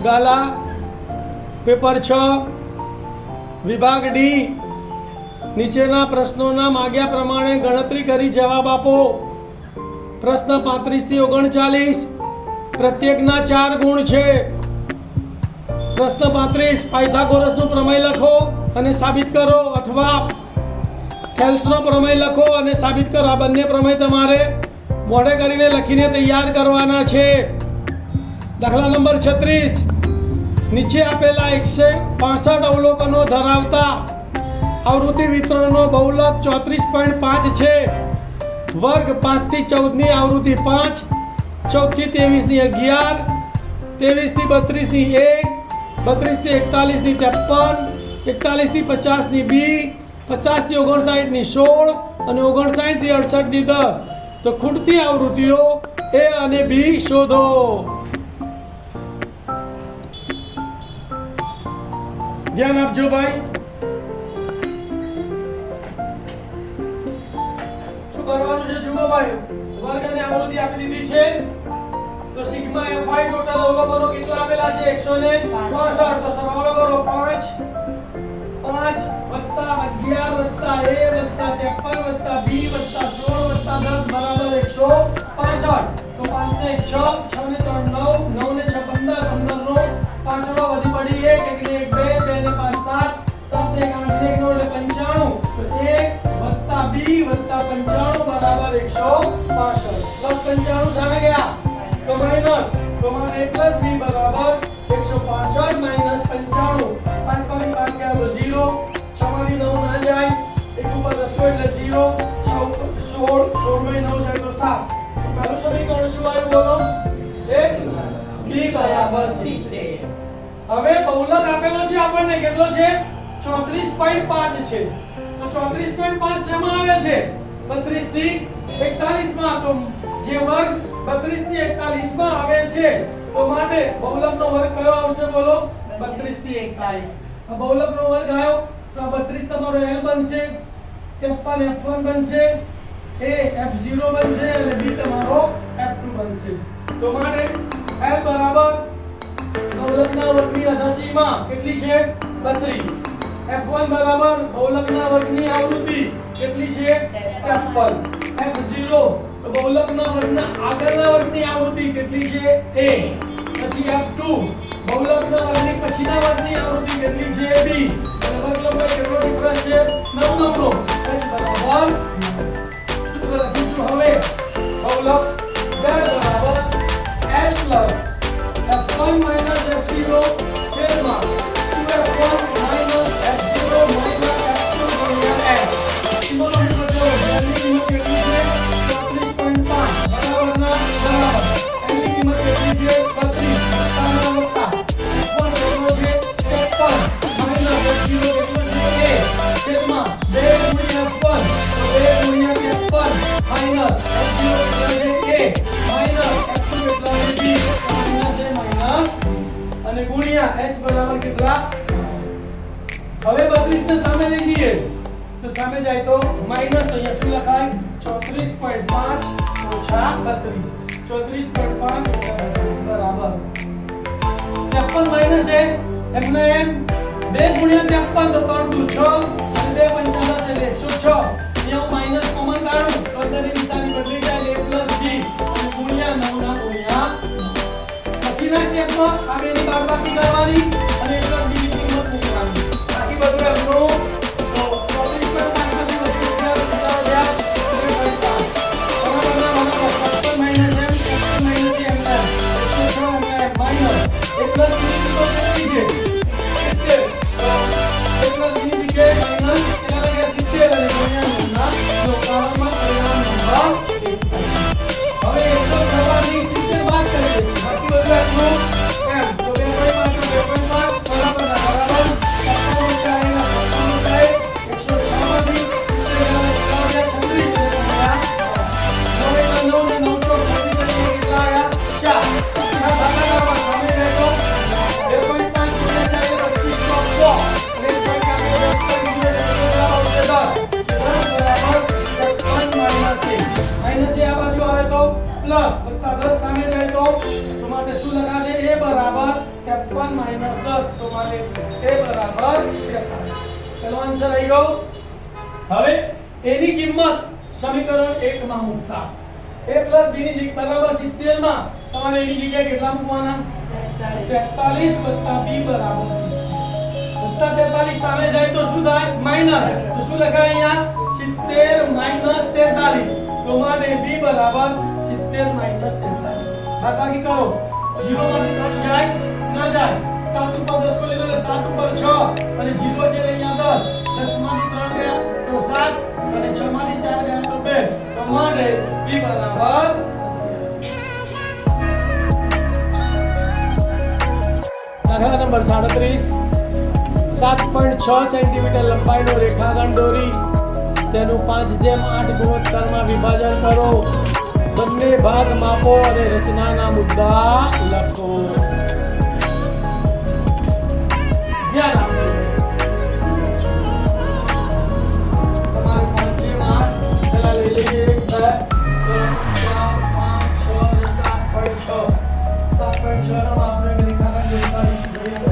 ગાલા paper 6 વિભાગ D નીચેના પ્રશ્નોના માગ્યા પ્રમાણે ગણતરી કરી જવાબ આપો. પ્રશ્ન 35 થી 39 પ્રત્યેકના 4 ગુણ છે. પ્રશ્ન 35 પાયથાગોરસનું પ્રમેય લખો અને સાબિત કરો, અથવા થેલ્સનો પ્રમેય લખો અને સાબિત કરો. આ બંને પ્રમેય તમારે મોઢે કરીને લખીને તૈયાર કરવાના છે. દાખલા નંબર 36 નીચે આપેલા 165 અવલોકનો ધરાવતા આવૃત્તિ વિતરણનો બહુલક 34.5 છે. વર્ગ 5 થી 14 ની આવૃત્તિ 5, 14 થી 23 ની 11, 23 થી 32 ની 1, 32 થી 41 ની 53, 41 થી 50 ની 2, 50 થી 59 ની 16 અને 59 થી 68 ની 10. તો ખૂટતી આવૃત્તિઓ A અને B શોધો. ધ્યાન આપજો ભાઈ. શું કરવાનું છે જુઓ ભાઈ. વર્ગ અને આવૃત્તિ આપી દીધી છે. તો સિગ્મા fi ટોટલ અવલોકનો કેટલા આપેલા છે? 165. તો સરવાળો કરો 5 5 + 11 + a + 53 + b + 16 + 10 બરાબર 165. તો 5 ને 1 6, 6 ને 3 9, 9 ને 6 15, 15 નો 5 વધી પડી 1, 1 ને 1 2, 2 ને 5 7, 7 ને 8 ને 1 એટલે 95. તો 1 + b + 95 બરાબર 165. પ્લસ 95 સામે ગયા તો માઈનસ, તો મારે a + b બરાબર 165 - 95. 5 માંથી 5 ગયા તો 0, 6 માંથી 9 ના જાય, 1 ઉપર 10 એટલે 0, 16 માંથી 9 જાય તો 7. તો પહેલું સમીકરણ શું આવ્યું બોલો? b બરાબર 70. હવે બહુલક આપેલો છે આપણને, કેટલો છે? 34.5 છે. તો 34.5 શેમાં આવે છે? 32 થી 41 માં. તો જે વર્ગ 32 થી 41 માં આવે છે, તો માટે બહુલકનો વર્ગ કયો આવશે બોલો? 32 થી 41. આ બહુલકનો વર્ગ આવ્યો તો આ 32 તમારો L બનશે, 53 F1 બનશે, A F0 બનશે અને B તમારો F2 બનશે. તો માટે L બરાબર બહુલકના વર્ગની અધસીમા કેટલી છે? 32. F1 બરાબર બહુલકના વર્ગની આવૃત્તિ કેટલી છે? 53. F0 તો બહુલકના વર્ગના આગળના વર્ગની આવૃત્તિ કેટલી છે? A. પછી F2 બહુલકના વર્ગની પછીના વર્ગની આવૃત્તિ કેટલી છે? B. અને વર્ગ લંબાઈ કેટલો ડિફરન્સ છે? 9 નો. H બરાબર સૂત્ર લખીશું હવે. બહુલક Z બરાબર L plus F1 minus F0 છેદમાં 2F1 minus F0 minus F2 ગુણ્યા N. સિમ્બોલ ઉપર જો L ની કિંમત કેટલી છે? 34.5 બરાબર ના બરાબર. N ની કિંમત કેટલી છે? 32 વત્તા F1 કેટલો છે? 53 minus F0 કેટલો છે? A છેદમાં 2 ગુણ્યા F1 તો 2 ગુણ્યા 53 minus F0 કેટલો છે? A minus F2 કેટલો છે? B અને ગુણ્યા h બરાબર કેટલા? હવે 32 ને સામે લઈ જઈએ તો સામે જાય તો માઈનસ. તો અહીંયા શું લખાય? 34.5 ઓછા 32. 34.5 ઓછા 32 બરાબર 53 માઈનસ એ એમને એમ 2 ગુણ્યા 53 તો 3 દુ 6 અને 2 પંચા 10 એટલે 106. અહીંયા માઈનસ કોમન કાઢું તો અંદર ની નિશાની બદલી જાય એટલે a + b અને ગુણ્યા 9 ના ગુણ્યા પછીના સ્ટેપમાં આ બેની બાદબાકી કરવાની અને એટલા બીજી કિંમત મૂકવાની. બાકી બધું એમનું તો 24.5 માંથી વધુ ઉતારો જાય 2.5 minus m minus m minus એટલા બીજી કિંમત કેટલી છે? 70. એટલા બીજી જગ્યાએ માઈનસ કેટલા ગયા? 70 અને ગુણ્યા 9 ના લોકારમાં પરિણામ નંબર 1. હવે 106 ની 70 બાદ કરી દઈશું. બાકી બધું એમનું એમ. તો 2.5 બરાબર બરાબર 106 માંથી 36 ગયા 9 ને 9 કેટલા આવ્યા? 4. આ ભાગાકાર સામે રહેતો 2.5 ગુણ્યા 4 એટલે 25 અને 10 આ બાજુ આવે તો પ્લસ વત્તા 10 સામે જાય તો માટે શું લખાશે? A બરાબર 53 માઈનસ 10 તો મારે a બરાબર 43. પેલો આન્સર આવી ગયો. હવે એની કિંમત સમીકરણ 1 માં મૂકતા a + b ની બરાબર 70 માં તમારે એની જગ્યાએ કેટલા મૂકવાના? 43 + b બરાબર 70. વત્તા 43 સામે જાય તો શું થાય? માઈનસ. તો શું લખાય અહીંયા? 70 - 43. તો મારે b બરાબર 70 - 43. બાકી કરો. 0 માંથી 3 જાય? ના જાય. 7 ઉપર 10 को ले लो, 7 ઉપર 6 અને 0 છે અહીંયા 10. 10 માંથી 3 ગયા તો 7 અને 6 માંથી 4 ગયા તો 2. તો મારે b બરાબર 27. દાખલા નંબર 37. 7.6 સેન્ટીમીટર લંબાઈનો રેખાખંડ દોરી તેનું 5:8 ગુણોત્તરમાં વિભાજન કરો. બંને ભાગ માપો અને રચનાના મુદ્દા લખો. ધ્યાન આપો. તમારે 5:8 પહેલા લઈ લઈએ. 1 2 3 4 5 6 અને 7.6. 7.6 નો આપણે રેખાખંડ દોરવાની જોઈએ.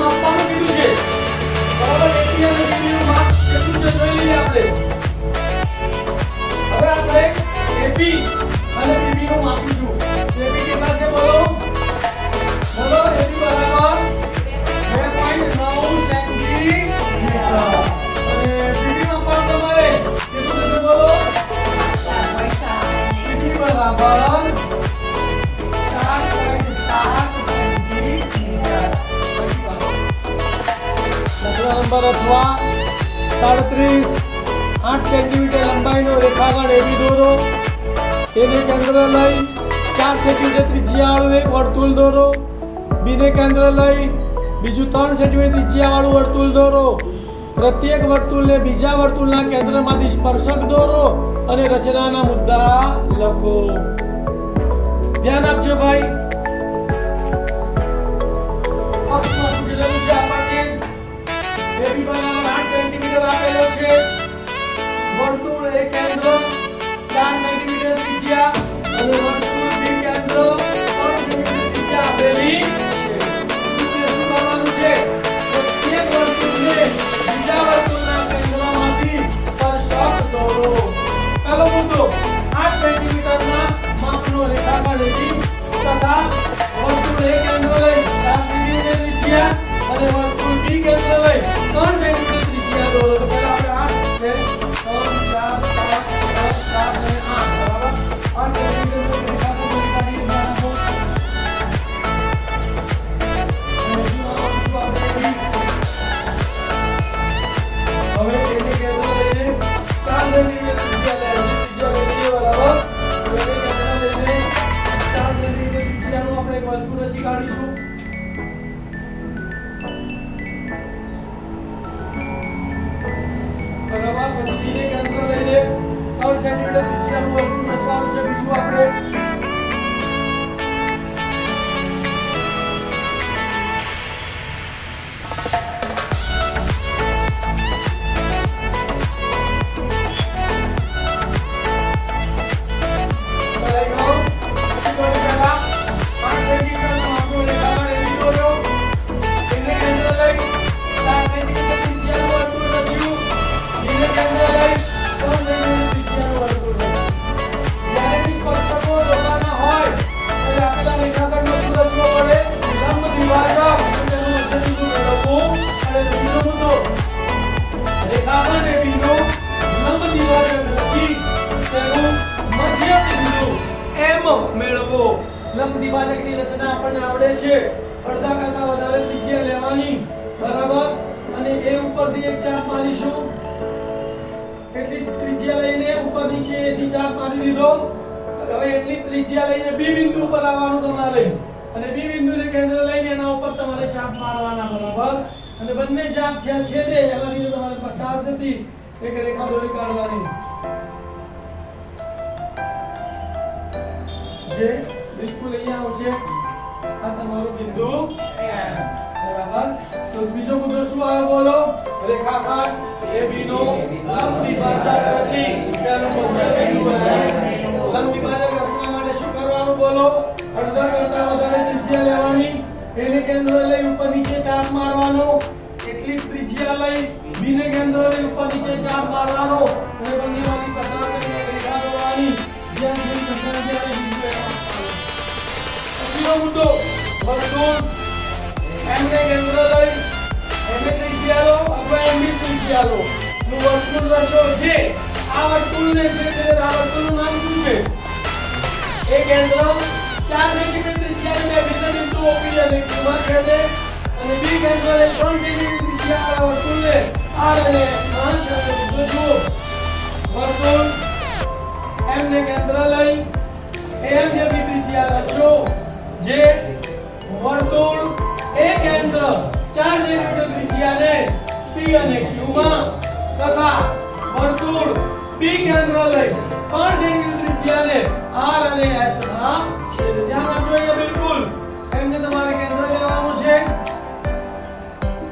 Apa બરાબર 4.7 સેન્ટીમીટર. દાખલા નંબર અથવા 37 8 સેન્ટીમીટર લંબાઈનો રેખાખંડ એબી દોરો. એને કેન્દ્ર લઈ 4 સેન્ટીમીટર ત્રિજ્યાવાળું એક વર્તુળ દોરો. બીને કેન્દ્ર લઈ બીજું 3 સેન્ટીમીટર ત્રિજ્યાવાળું વર્તુળ દોરો. પ્રત્યેક વર્તુળને બીજા વર્તુળના કેન્દ્રમાંથી સ્પર્શક દોરો અને રચનાના મુદ્દા લખો. ધ્યાન આપજો ભાઈ. અક્ષમાં શું કીધેલું છે આપણને? AB બરાબર 8 સેન્ટીમીટર આપેલો છે. વર્તુળ એ કેન્દ્ર 4 સેન્ટીમીટર ત્રિજ્યા અને વર્તુળ બી કેન્દ્ર 3 સેન્ટીમીટર ત્રિજ્યા આપેલી છે. શું કરવાનું છે? પ્રત્યેક વર્તુળને બીજા વર્તુળના કેન્દ્રમાંથી સ્પર્શક દોરો. પહેલો મુદ્દો 8 સેન્ટીમીટરના માપનો રેખાખંડ એબી તથા વર્તુળ એ કેન્દ્ર લઈ 4 સેન્ટીમીટર ત્રિજ્યા અને વર્તુળ બી કેન્દ્ર લઈ 3 સેન્ટીમીટર ત્રિજ્યા દોરો. તો પહેલા આપણે 8 છે 3 4 5 6 7 અને 8 બરાબર 8 સેન્ટીમીટર રેખાખંડ કાઢી નાખો. હવે એને કેન્દ્ર લઈને 4 સેન્ટીમીટર ત્રિજ્યા લેવાની. ત્રિજ્યા કેટલી બરાબર? તો એને કેન્દ્ર લઈને 4 સેન્ટીમીટર ત્રિજ્યાનું આપણે એક વર્તુળ રચી કાઢીશું. બરાબર. પછી બીને કેન્દ્ર લઈને 3 સેન્ટીમીટર ત્રિજ્યાનું વર્તુળ રચવાનું છે. બીજું આપણે મેળવો. લંબ દ્વિભાજકની રચના આપણને આવડે છે. અડધા કરતા વધારે ત્રિજ્યા લેવાની બરાબર અને એ ઉપરથી એક ચાપ મારીશું. એટલી ત્રિજ્યા લઈને ઉપર નીચે એથી ચાપ મારી દીધો. હવે એટલી ત્રિજ્યા લઈને બી બિંદુ ઉપર આવવાનું તમારે અને બી બિંદુને કેન્દ્ર લઈને એના ઉપર તમારે ચાપ મારવાના બરાબર. અને બંને ચાપ છેદે એમાંથી તમારે પસાર થતી એક રેખા દોરી કાઢવાની. જે બિલકુલ અહીંયા આવશે આ તમારું બિંદુ બરાબર. તો બીજો મુદ્દો શું આવ્યો બોલો? રેખાખંડ AB નો લંબ દ્વિભાજક રચી. પહેલો મુદ્દો બિંદુ લંબ દ્વિભાજક રચવા માટે શું કરવાનું બોલો? અડધા કરતા વધારે ત્રિજ્યા લેવાની. એને કેન્દ્ર લઈ ઉપર નીચે ચાપ મારવાનો. એટલી ત્રિજ્યા લઈ બીને કેન્દ્ર લઈ ઉપર નીચે ચાપ મારવાનો અને બંનેમાંથી પસાર કરીને રેખા દોરવાની. જ્યાં છે પસાર જાય મુદ્દો વર્તુળ એમને કેન્દ્ર લઈ એમને ત્રિજ્યા લો અથવા એમની ત્રિજ્યા લો નું વર્તુળ રચો છે. આ વર્તુળને છે આ વર્તુળનું નામ શું છે? એ કેન્દ્ર 4 સેન્ટીમીટર ત્રિજ્યાને બે ભિન્ન બિંદુઓ P અને Q માં છેદે અને બી કેન્દ્ર લઈ 3 સેન્ટીમીટર ત્રિજ્યાવાળા વર્તુળને R અને S માં છેદે. જુઓ વર્તુળ એમને કેન્દ્ર લઈ એમ જેવી ત્રિજ્યા રચો. જે વર્તુળ એ કેન્દ્ર 4 સેન્ટીમીટર ત્રિજ્યાને P અને Q માં તથા વર્તુળ B કેન્દ્ર લઈ 3 સેન્ટીમીટર ત્રિજ્યાને R અને S માં છેદે. ધ્યાન આપજો અહીંયા બિલકુલ એમને તમારે કેન્દ્ર લેવાનું છે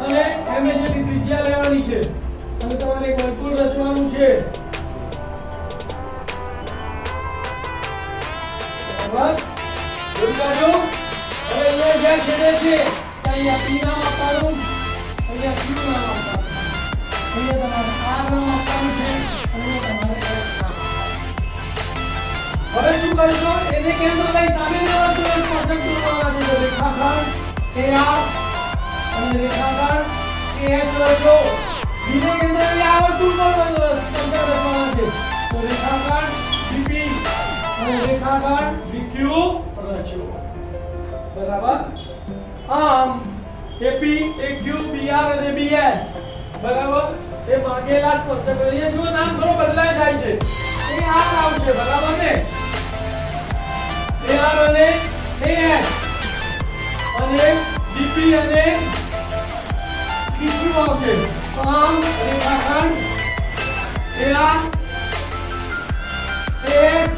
અને એમને જેની ત્રિજ્યા લેવાની છે અને તમારે એક વર્તુળ રચવાનું છે બરાબર. જોઈ હવે અહીંયા જ્યાં છેદે છે અહીંયા P નામ આપવાનું, અહીંયા Q નામ આપવાનું, અહીંયા તમારે R નામ આપવાનું છે અને તમારે S નામ. હવે શું કરશો? એને કેન્દ્ર લઈ સામેના વર્તુળને સ્પર્શક દોરવાના છે. રેખાખંડ AR અને રેખાખંડ AS રચો. બીજો કેન્દ્ર લઈ આ વર્તુળ પર સ્પર્શક દોરવાના છે. તો રેખાખંડ BP અને રેખાખંડ PQ રચ્યો. બરાબર. આમ AP, AQ, BR અને BS બરાબર એ ભાગેલા સ્પર્શકો. અહીંયા જુઓ નામ થોડો બદલાય જાય છે. એ આ આવશે બરાબર ને, AR અને AS અને DP અને PQ આવશે. આમ રેખાખંડ AR, AS,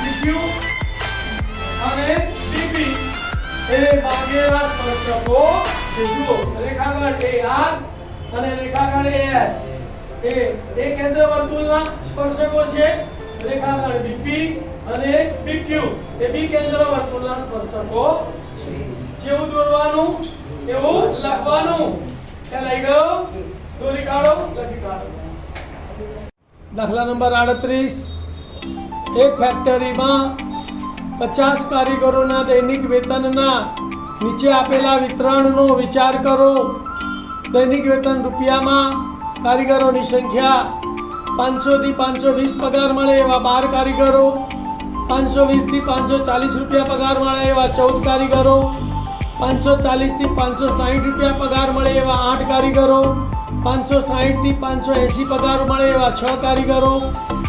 PQ અને DP એ ભાગેલા સ્પર્શકો છે. જુઓ રેખાખંડ AR અને રેખાખંડ AS એ કેન્દ્ર વર્તુળના સ્પર્શકો છે. રેખાખંડ DP અને PQ એ બી કેન્દ્ર વર્તુળના સ્પર્શકો છે. જેવું દોરવાનું એવું લખવાનું. ખ્યાલ આવી ગયો? દોરી કાઢો, લખી કાઢો. દાખલા નંબર 38. એક ફેક્ટરીમાં 50 કારીગરોના દૈનિક વેતનના નીચે આપેલા વિતરણનો વિચાર કરો. દૈનિક વેતન રૂપિયામાં કારીગરોની સંખ્યા 500 થી 520 પગાર મળે એવા 12 કારીગરો, 520 થી 540 રૂપિયા પગાર મળે એવા 14 કારીગરો, 540 થી 560 રૂપિયા પગાર મળે એવા 8 કારીગરો, 560 થી 580 પગાર મળે એવા 6 કારીગરો,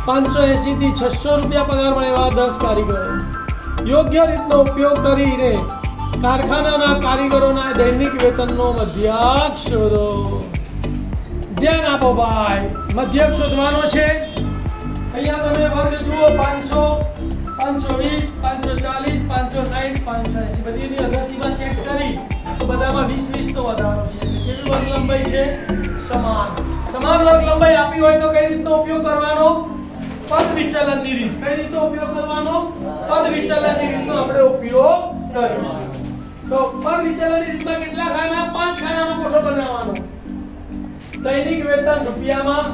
580 થી 600 રૂપિયા પગાર મળે એવા 10 કારીગરો. યોગ્ય રીતનો ઉપયોગ કરીને કારખાનાના કારીગરોના દૈનિક વેતનનો મધ્યક શોધો. ધ્યાન આપો ભાઈ, મધ્યક શોધવાનો છે. અહીંયા તમે વર્ગ જુઓ 500, 520, 540, 560, 580 બધીની અગાસીમાં ચેક કરી તો બધામાં 20 તો વધારો છે. કેવી વર્ગ લંબાઈ છે? સમાન. સમાન વર્ગ લંબાઈ આપી હોય તો કઈ રીતનો ઉપયોગ કરવાનો? પદ વિચલનની રીત. કઈ રીતનો ઉપયોગ કરવાનો? પદ વિચલનની રીતનો આપણે ઉપયોગ કરીશું. તો પદ વિચલનની રીતમાં કેટલા ખાના? 5 ખાનાનો કોઠો બનાવવાનો. દૈનિક વેતન રૂપિયામાં,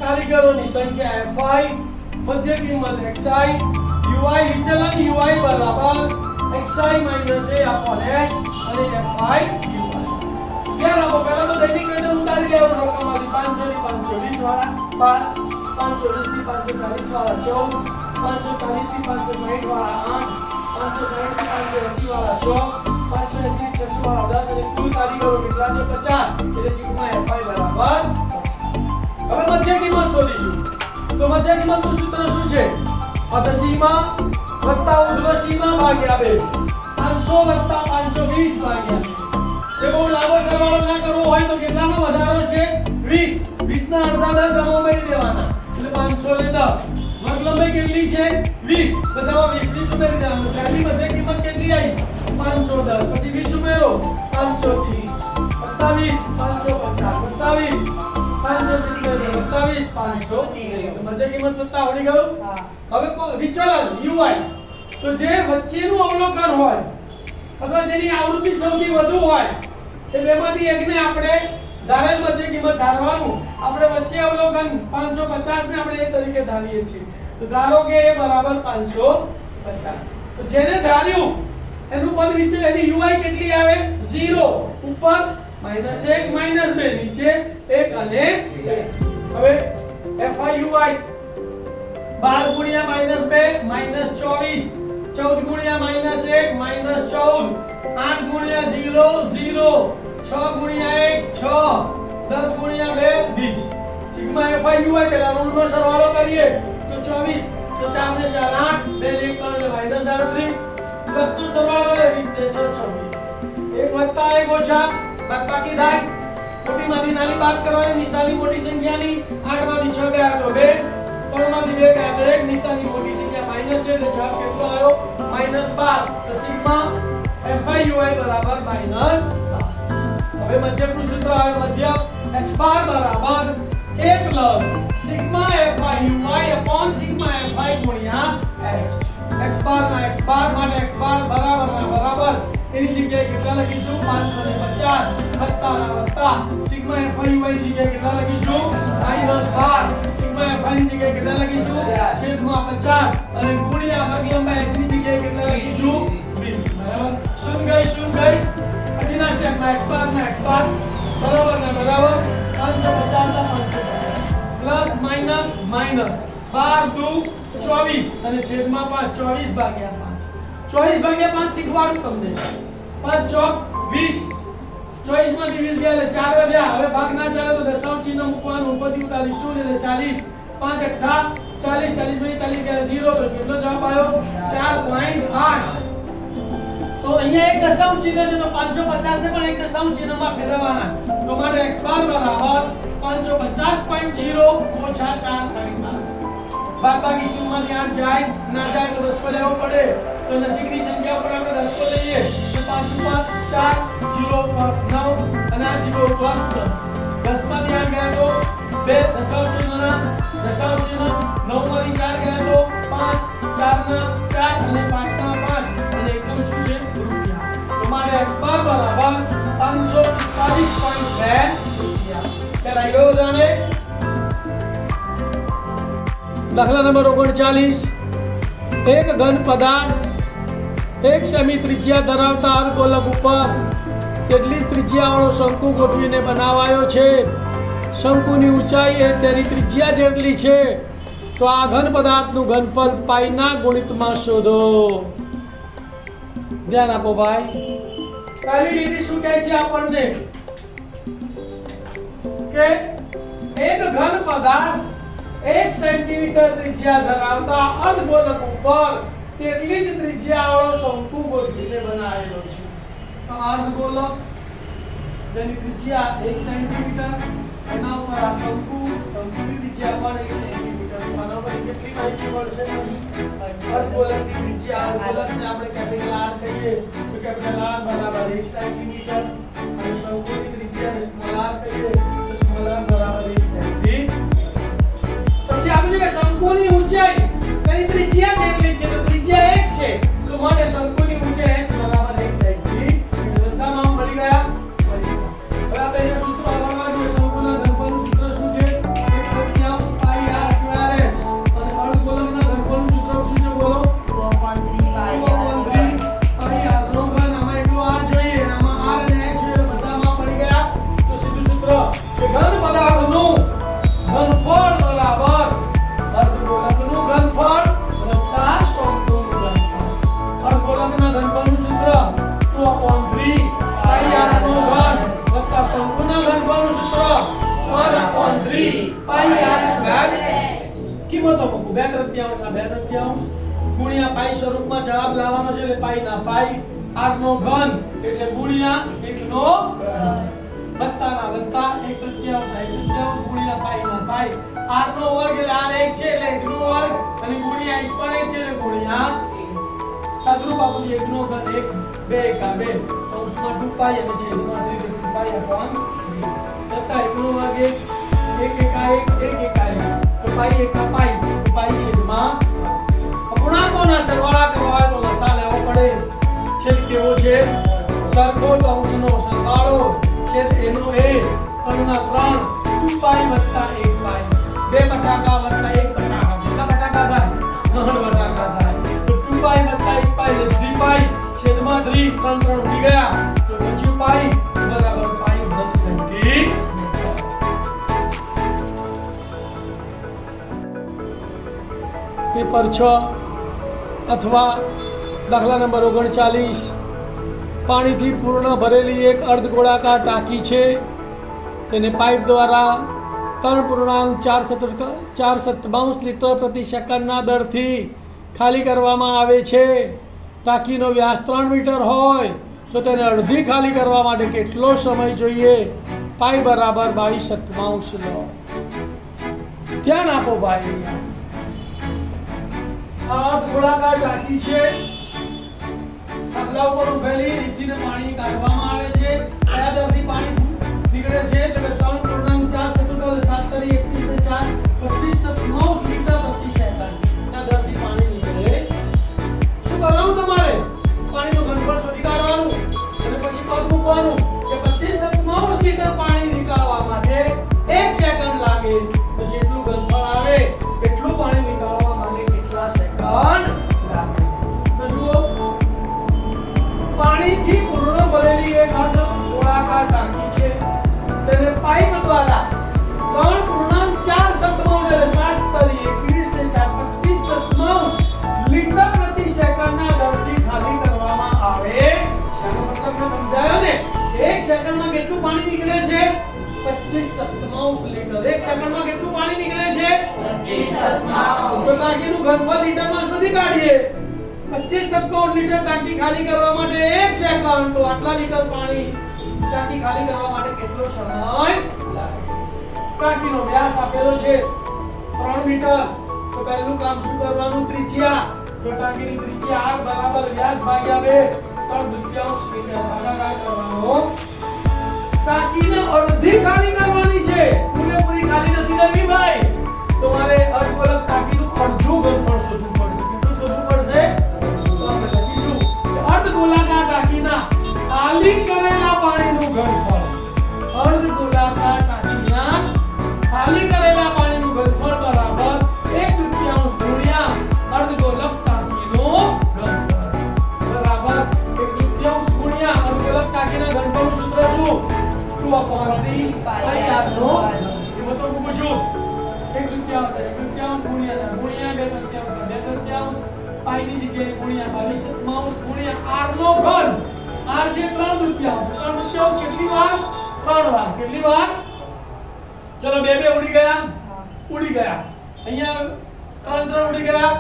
કારીગરોની સંખ્યા FI, મધ્ય કિંમત XI, UI વિચલન UI બરાબર XI - A upon H અને FI UI. ધ્યાન આપો, પહેલા તો દૈનિક વેતન ઉતારી લેવાનું રકમમાંથી. 500 થી 520 વાળા 520 થી 540 વાળા 14, 540 થી 560 વાળા 8, 560 થી 580 વાળા 6, 580 થી 600 વાળા 10 અને કુલ કારીગરો કેટલા છે? 50. એટલે સિગ્મા FI બરાબર. હવે મધ્ય કિંમત શોધીશું. તો મધ્ય કિંમતનું સૂત્ર શું છે? અધસીમા વત્તા ઉર્ધ્વ સીમા ભાગ્યા 2. 500 વત્તા 520 ભાગ્યા 2. એ બહુ લાંબો સરવાળો ના કરવો હોય તો કેટલાનો વધારો છે? 20. 20 ના અડધા 10 આમાં ઉમેરી દેવાના એટલે 500 ને 10. વર્ગ લંબાઈ કેટલી છે? 20. બધામાં 20 ઉમેરી દેવાનું. પહેલી મધ્ય કિંમત કેટલી આવી? 510. પછી 20 ઉમેરો 530 વત્તા 20 550 વત્તા 20 570 મધ્ય કિંમત વત્તા આવડી ગયું. હવે વિચલન UI તો જે વચ્ચેનું અવલોકન હોય અથવા જેની આવૃત્તિ સૌથી વધુ હોય એ બેમાંથી એકને આપણે ધારેલ મધ્ય કિંમત ધારવાનું. આપણે વચ્ચે અવલોકન 550 ને આપણે એ તરીકે ધારીએ છીએ. તો ધારો કે એ બરાબર 550. તો જેને ધાર્યું એનું પદ વિચલન એની UI કેટલી આવે? 0. ઉપર -1 -2 નીચે 1 અને 1. હવે FI UI 12 ગુણ્યા -2 -24, 14 ગુણ્યા -1 -14, 8 ગુણ્યા 0 0, 6 ગુણ્યા 1 6, 10 ગુણ્યા 2 20. સિગ્મા FI UI પેલા ઋણનો સરવાળો કરીએ તો 24. તો 4 ને 4 8, 2 ને 1 3 -38. 10 નો સરવાળો કરે 20 ને 6 26. 1 વત્તા 1 ઓછા બાદબાકી થાય. મોટીમાંથી નાની બાદ કરવાની. નિશાની મોટી સંખ્યાની. 8 માંથી 6 ગયા તો 2, 3 માંથી 2 ગયા તો 1. નિશાની મોટી સંખ્યા માઈનસ છે એટલે જવાબ કેટલો આવ્યો? -12. તો સિગ્મા FI UI બરાબર -12. હવે મધ્યકનું સૂત્ર આવે. મધ્યક x બાર બરાબર a plus sigma FI UI upon sigma FI ગુણ્યા h. x બાર ના x બાર માટે x બાર બરાબર ના બરાબર એની જગ્યાએ કેટલા લખીશું? 550 વત્તા ના વત્તા સિગ્મા FI UI ની જગ્યાએ કેટલા લખીશું? -12. સિગ્મા FI ની જગ્યાએ કેટલા લખીશું? છેદમાં 50 અને ગુણ્યા વર્ગ લંબાઈ h ની જગ્યાએ કેટલા લખીશું? 20. બરાબર. શું ગઈ પછીના સ્ટેપમાં x બાર બરાબર ના બરાબર 550 ના 550 પ્લસ માઈનસ 12 2 24 અને છેદમાં 5 24 ભાગ્યા 5 24 ભાગ્યા 5 શીખવાડું તમને 5 ચોક 20 24 માંથી 20 ગયા એટલે 4 વધ્યા હવે ભાગ ના ચાલે તો દશાંશ ચિહ્ન મૂકવાનું ઉપરથી ઉતારી 0 એટલે 40 5 અઠ્ઠા 40 40 માંથી 40 ગયા 0 તો કેટલો જવાબ આવ્યો 4.8 તો અહીંયા એક દશાંશ ચિહ્ન છે તો 550 ને પણ એક દશાંશ ચિહ્નમાં ફેરવવાના તો માટે x બાર બરાબર 550.0 ઓછા 4.8 બાદબાકી શૂન્યમાંથી 8 જાય ના જાય તો દસકો લેવો પડે તો નજીકની સંખ્યા ઉપર આપણે દસકો લઈએ તો 5 ઉપર 4 0 પર 9 અને આ 0 પર 10 માંથી 8 ગયા તો બે દશાંશ ચિહ્નના દશાંશ ચિહ્ન 9 માંથી 4 ગયા તો 5 4 ના 4 અને 5 ના 5 અને એકમ શું છે રૂપિયા તો માટે x બાર બરાબર 545.2 રૂપિયા ત્યારે આવ્યો બધાને દાખલા નંબર 39 એક ઘન પદાર્થ 1 સેમી ત્રિજ્યા ધરાવતા અર્ધગોલક ઉપર કેટલી ત્રિજ્યાવાળો શંકુ ગોઠવીને બનાવાયો છે શંકુની ઊંચાઈ એ તેની ત્રિજ્યા જેટલી છે તો આ ઘન પદાર્થનું ઘનફળ પાઈના ગુણિતમાં શોધો ધ્યાન આપો ભાઈ પહેલી લીટી શું કહે છે આપણને કે એક ઘન પદાર્થ 1 સેન્ટીમીટર ત્રિજ્યા ધરાવતા અર્ધગોલક ઉપર તેટલી જ ત્રિજ્યાવાળો શંકુ ગોઠવીને બનાવેલો છે તો અર્ધગોલક જેની ત્રિજ્યા 1 સેન્ટીમીટર એના ઉપર આ શંકુની ત્રિજ્યા પણ 1 સેન્ટીમીટર આના પર કેટલી માહિતી મળશે અહીં અર્ધગોલકની ત્રિજ્યા અર્ધગોલકને આપણે કેપિટલ R કહીએ તો કેપિટલ R બરાબર 1 સેન્ટીમીટર અને શંકુની ત્રિજ્યાને સ્મોલ r કહીએ તો સ્મોલ r બરાબર 1 સેન્ટીમીટર પછી આપણે કે શંકુની ઊંચાઈ તેની ત્રિજ્યા જેટલી છે તો ત્રિજ્યા 1 છે તો માટે શંકુની ઊંચાઈ h બરાબર 1 સેન્ટીમીટર બધા નામ મળી ગયા હવે આપણે સૂત્ર વાપરવાનું શંકુના ઘનફળનું સૂત્ર શું છે 1/3 પાઈ r સ્ક્વેર h અને અર્ધગોલકના ઘનફળનું સૂત્ર શું છે બોલો 2/3 પાઈ r નો ઘન આમાં એટલો r જોઈએ આમાં r અને h જોઈએ બધામાં પડી ગયા તો સીધું સૂત્ર કે ઘન પદાર્થનું ઘનફળ બરાબર અર્ધગોલકનું ઘનફળ વત્તા શંકુનું ઘનફળ અર્ધગોલકના ઘનફળનું સૂત્ર 2/3 પાઈ r નો ઘન વત્તા શંકુના ઘનફળનું સૂત્ર 1/3 પાઈ r સ્ક્વેર કિંમતો મૂકો 2/3 ગુણ્યા પાઈ સ્વરૂપમાં જવાબ લાવવાનો છે એટલે પાઈ ના પાઈ r નો ઘન એટલે ગુણ્યા 1 નો વત્તાના વત્તા 1/3 ગુણ્યા પાઈ ના પાઈ r નો વર્ગ એટલે r 1 છે એટલે 1 નો વર્ગ અને ગુણ્યા h પણ 1 છે એટલે ગુણ્યા સાદરૂપ આપણું 1 નો ઘન 1 2 એકા 2 કૌંસમાં 2 પાઈ અને છેદમાં 3 પાઈ upon 3 વત્તા 1 નો વર્ગ 1 એકા 1 એકા 1 તો પાઈ એકા પાઈ તો પાઈ છેદમાં અપૂર્ણાંકોના સરવાળા કરવા હોય તો લસા લેવો પડે છેદ કેવો છે સરખો તો અંશનો સરવાળો છેદ એનો એ અણના 3 2 પાઈ વત્તા 1 પાઈ 2 બટાકા વત્તા 1 બટાકા કેટલા બટાકા થાય 9 બટાકા થાય તો 2 પાઈ વત્તા 1 પાઈ એટલે 3 પાઈ છેદમાં 3 3 ઉડી ગયા તો બચ્યું પાઈ બરાબર પાઈ 1 સેન્ટીમીટર પેપર 6 અથવા દાખલા નંબર 39 પાણીથી પૂર્ણ ભરેલી એક અર્ધગોળાકાર ટાંકી છે તેને પાઇપ દ્વારા 3.4 લીટર પ્રતિ સેકન્ડના દરથી ખાલી કરવામાં આવે છે ટાંકીનો વ્યાસ 3 મીટર હોય તો તેને અડધી ખાલી કરવા માટે કેટલો સમય જોઈએ પાઈ બરાબર 22/7 લો ધ્યાન આપો ભાઈ આ અર્ધગોળાકાર ટાંકી છે થાંભલા ઉપર ઉભેલી રીંછીને પાણી કાઢવામાં આવે છે કયા દરથી પાણી નીકળે છે તો 3.4 સેકન્ડ 7 તરી 21 4 25 લીટર પ્રતિ સેકન્ડ ના દરથી પાણી નીકળે શું કરવાનું તમારે પાણીનું ઘનફળ શોધી કાઢવાનું અને પછી પદ મૂકવાનું કે 25 લીટર પાણી નીકાળવા માટે 1 સેકન્ડ લાગે તો જેટલું ઘનફળ આવે એટલું પાણી નીકાળવા માટે કેટલા સેકન્ડ લાગે તો જુઓ પાણીથી પૂર્ણ ભરેલી એક અર્ધગોળાકાર ટાંકી છે તેને પાઇપ દ્વારા 3.4 એટલે 7 તરી 21 ને 4 25 સેકન્ડમાં કેટલું પાણી નીકળે છે? 25 લીટર. એક સેકન્ડમાં કેટલું પાણી નીકળે છે? 25 તો ટાંકીનું ઘનફળ લીટરમાં શોધી કાઢીએ. 25 લીટર ટાંકી ખાલી કરવા માટે 1 સેકન્ડ. તો આટલા લીટર પાણી ટાંકી ખાલી કરવા માટે કેટલો સમય લાગે? ટાંકીનો વ્યાસ આપેલો છે 3 મીટર. તો પહેલું કામ શું કરવાનું? ત્રિજ્યા. તો ટાંકીની ત્રિજ્યા r બરાબર વ્યાસ ભાગ્યા 2 3/2 મીટર ભાગાકાર કરવાનો. ટાંકીને અડધી ખાલી કરવાની છે, પૂરેપૂરી ખાલી નથી કરવી ભાઈ. તમારે અર્ધગોલક ટાંકીનું અડધું ઘનફળ શોધવું પડશે. કેટલું શોધવું પડશે? તો આપણે લખીશું કે અર્ધગોલાકાર ટાંકીના ખાલી કરેલા પાણીનું ઘનફળ. અર્ધગોલાકાર ટાંકીના ખાલી કરેલા પાણીનું ઘનફળ બરાબર 1/2 ગુણ્યા અર્ધગોલક ટાંકીનું ઘનફળ બરાબર 1/2 ગુણ્યા અર્ધગોલક ટાંકીના ઘનફળનું સૂત્ર શું? 2/3 પાઈ r નો એ તો મૂકું છું. 1/2 ગુણ્યા 2/3 પાઈ ની જગ્યાએ ગુણ્યા 22 ગુણ્યા r નો ઘન. r જે 3/2 કેટલી વાર? 3 વાર. કેટલી વાર? ચલો બે ઉડી ગયા. અહીંયા 3 ઉડી ગયા.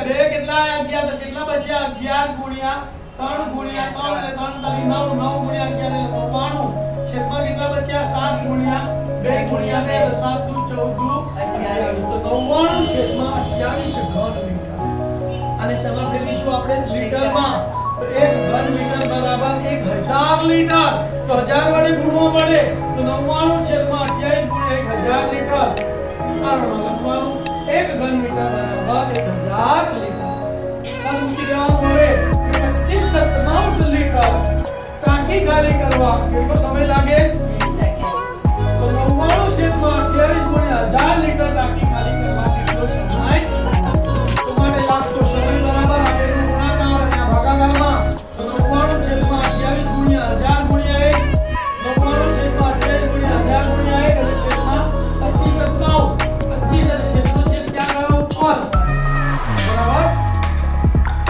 બે કેટલા આયા? 11. તો કેટલા બચ્યા? 11 ગુણ્યા 3 ગુણ્યા 3 એટલે 3 તારી 9 9 ગુણ્યા 11 એટલે 99. છેદમાં કેટલા બચ્યા? 7 ગુણ્યા 2 ગુણ્યા 2 એટલે 7 દુ 14 28. તો 99 છેદમાં 28 ઘન મીટર. અને શેમાં ફેરવીશું આપણે? લીટરમાં. તો 1 ઘન મીટર બરાબર 1000 લીટર. તો 1000 વડે ગુણવો પડે. તો 99 છેદમાં 28 ગુણ્યા 1000 લીટર. આનો લખવાનું 1 ઘન મીટર બરાબર 1000 લીટર. આ મૂકી દેવાનું હવે 25 લીટર ટાંકી ખાલી કરવા કેટલો સમય લાગે? 1 સેકન્ડ. તો 99 છેદમાં 28 ગુણ્યા 1000 લીટર ટાંકી ખાલી કરવા કેટલો સમય? તો માટે લાગતો સમય બરાબર આપેલું ગુણાકાર અને આ ભાગાકારમાં. તો 99 છેદમાં 28 ગુણ્યા 1000 ગુણ્યા 1. 99 છેદમાં 28 ગુણ્યા 1000 ગુણ્યા 1 એટલે છેદમાં 25 25 અને છેદનો છેદ ક્યાં ગયો? પર. બરાબર.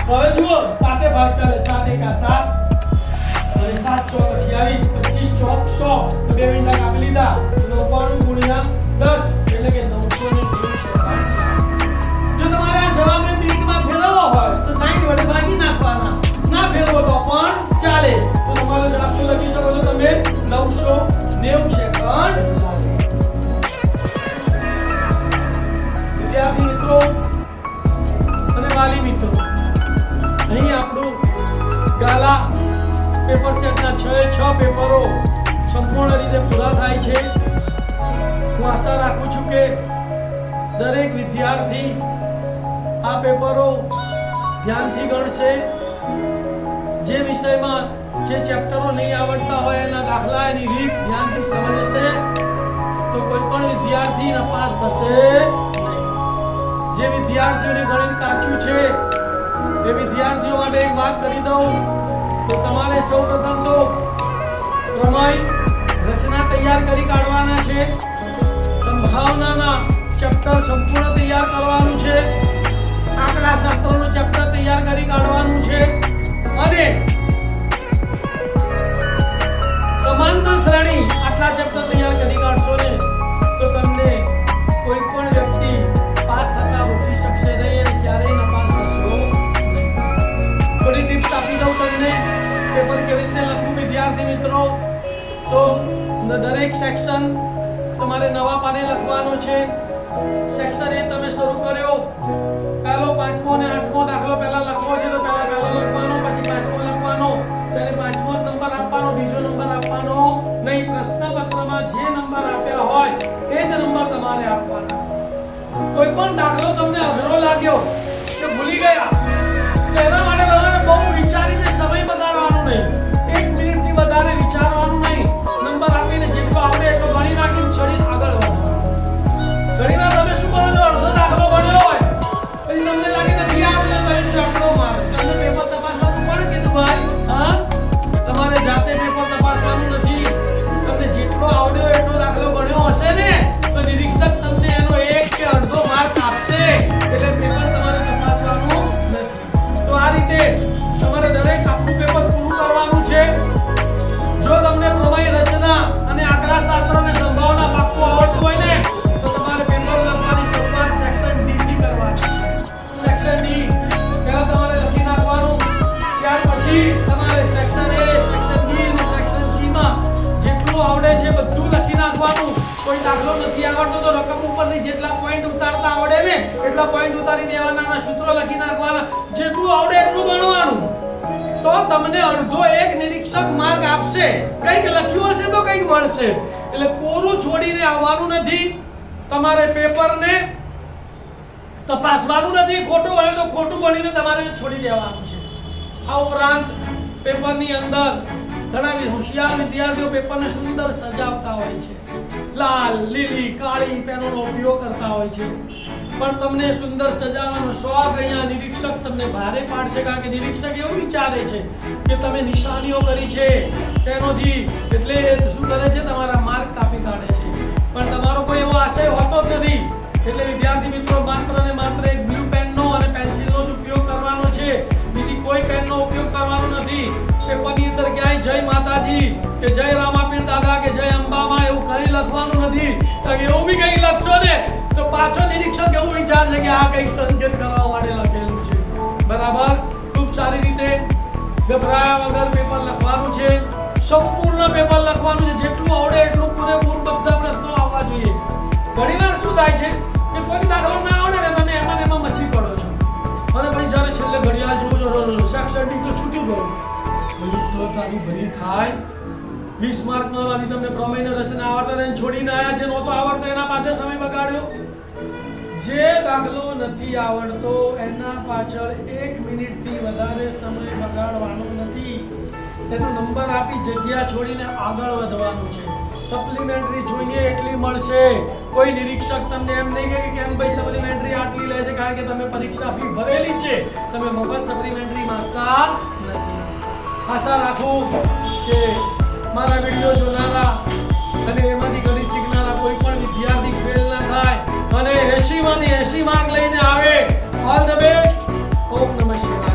હવે જુઓ સાતે ભાગ ચાલે. 7 × 7 અને 7 × 28 25 × 100. તો બે મિનિટ કાપી લીધા. 99 ગુણ્યા 10 એટલે કે 990 છે. જો તમારે આ જવાબને મિનિટમાં ફેરવવો હોય તો 60 વડે ભાગી નાખવાના. ના ફેરવો તો પણ ચાલે. તો તમારો જવાબ શું લખી શકો છો તમે? 990 સેકન્ડ લાગે. વિદ્યાર્થી મિત્રો અને વાલી મિત્રો, અહીં આપણું ગાલા પેપર સેટના 6 પેપરો સંપૂર્ણ રીતે પૂરા થાય છે. હું આશા રાખું છું કે દરેક વિદ્યાર્થી આ પેપરો ધ્યાનથી ગણશે. જે વિષયમાં જે ચેપ્ટરો નહીં આવડતા હોય એના દાખલા એની રીત ધ્યાનથી સમજશે તો કોઈ પણ વિદ્યાર્થી નપાસ થશે નહીં. જે વિદ્યાર્થીઓને ગણિત કાચું છે એ વિદ્યાર્થીઓ માટે એક વાત કરી દઉં તો તમારે સૌપ્રથમ તો પ્રમેય રચના તૈયાર કરી કાઢવાના છે. સંભાવનાના ચેપ્ટર સંપૂર્ણ તૈયાર કરવાનું છે. આંકડા શાસ્ત્રનું ચેપ્ટર તૈયાર કરી કાઢવાનું છે. અને સમાંતર શ્રેણી આટલા ચેપ્ટર તૈયાર કરી કાઢશો ને તો તમને કોઈ પણ વ્યક્તિ પાસ થતા રોકી શકશે નહીં અને ક્યારેય નપાસ થશો નહીં. થોડી ટિપ્સ આપી દઉં તમને પેપર કેવી રીતે લખવું વિદ્યાર્થી મિત્રો. તો દરેક સેક્શન તમારે નવા પાને લખવાનો છે. સેક્શન એ તમે શરૂ કર્યો, પહેલો 5મો અને 8મો દાખલો પહેલા લખવો છે તો પહેલો લખવાનો, પછી 5મો લખવાનો. તેને 5મો નંબર આપવાનો, બીજો નંબર આપવાનો નહીં. પ્રશ્નપત્રમાં જે નંબર આપ્યા હોય એ જ નંબર તમારે આપવાના. કોઈ પણ દાખલો તમને અઘરો લાગ્યો કે ભૂલી ગયા તો એના માટે તમારે બહુ વિચારીને સમય બગાડવાનો નહીં. 1 મિનિટથી વધારે વિચારવાનું નહીં. નંબર આપીને જેટલો આવડે એટલો ગણી નાખીને છોડીને આગળ વધવાનું. ઘણીવાર તમે શું કરો છો? અડધો દાખલો ગણ્યો હોય પછી તમને લાગે નથી આવડે તો એ ચોકડો મારે. તમને પેપર તપાસવાનું કોણે કીધું ભાઈ? હા, તમારે જાતે પેપર તપાસવાનું નથી. તમને જેટલો આવડ્યો એટલો દાખલો ગણ્યો હશે ને તો નિરીક્ષક તમને એનો 1 કે અડધો માર્ક આપશે. એટલે પેપર તમારે તપાસવાનું નથી. તો આ રીતે કોઈ દાખલો નથી આવડતો તો રકમ ઉપરથી જેટલા પોઈન્ટ ઉતારતા આવડે ને એટલા પોઈન્ટ ઉતારી દેવાના, ના સૂત્રો લખી નાખવાના, જેટલું આવડે એટલું ગણવાનું. તો તમને અડધો એક નિરીક્ષક માર્ક આપશે. કંઈક લખ્યું હશે તો કંઈક મળશે. એટલે કોરું છોડીને આવવાનું નથી. તમારે પેપરને તપાસવાનું નથી. ખોટું હોય તો ખોટું ગણીને તમારે છોડી દેવાનું છે. આ ઉપરાંત પેપરની અંદર ઘણા હોશિયાર વિદ્યાર્થીઓ પેપરને સુંદર સજાવતા હોય છે. લાલ, લીલી, કાળી પેનોનો ઉપયોગ કરતા હોય છે. પણ તમને સુંદર સજાવવાનો શોખ અહીંયા નિરીક્ષક તમને ભારે પાડશે, કારણ કે નિરીક્ષક એવું વિચારે છે કે તમે નિશાનીઓ કરી છે પેનોથી, એટલે શું કરે છે, તમારા માર્ક કાપી કાઢે છે. પણ તમારો કોઈ એવો આશય હોતો જ નથી. એટલે વિદ્યાર્થી મિત્રો માત્ર ને માત્ર એક બ્લુ પેનનો અને પેન્સિલનો જ ઉપયોગ કરવાનો છે. બીજી કોઈ પેનનો ઉપયોગ કરવાનો નથી. પેપરની અંદર ક્યાંય જય માતાજી કે જય રામાપીર દાદા કે જય અંબામાં એવું કંઈ લખવાનું નથી. કારણ કે એવું બી કંઈ લખશો ને તો પાછો નિરીક્ષક એવું વિચારશે કે આ કંઈક સંકેત કરવા માટે લખેલું છે. બરાબર? ખૂબ સારી રીતે ગભરાયા વગર પેપર લખવાનું છે. સંપૂર્ણ પેપર લખવાનું છે. જેટલું આવડે એટલું પૂરેપૂરું બધા પ્રશ્નો આવવા જોઈએ. ઘણીવાર શું થાય છે કે કોઈ દાખલો ના આવડે ને તમે એમાં મચી પડો છો, અને પછી જ્યારે છેલ્લે ઘડિયાળ જોવો સાક્ષરટી તો છૂટી ગયું, તો તારી ભરી થાય. 20 માર્કમાંથી તમને પ્રમેયને રચના આવડતા તેને છોડીને આવ્યા છે, નહોતો આવડતો એના પાછળ સમય બગાડ્યો. જે દાખલો નથી આવડતો એના પાછળ 1 મિનિટથી વધારે સમય બગાડવાનો નથી. એનો નંબર આપી જગ્યા છોડીને આગળ વધવાનું છે. સપ્લિમેન્ટરી જોઈએ એટલી મળશે. કોઈ નિરીક્ષક તમને એમ નહીં કહે કે કેમ ભાઈ સપ્લિમેન્ટરી આટલી લે છે, કારણ કે તમે પરીક્ષા ફી ભરેલી છે, તમે મફત સપ્લિમેન્ટરી માંગતા નથી. આશા રાખું કે મારા વિડીયો જોનારા અને એમાંથી ઘણી શીખનારા કોઈ પણ વિદ્યાર્થી ફેલ ના થાય અને 80 માંથી 80 માર્ક લઈને આવે. All the best. ઓમ નમઃ શિવાય.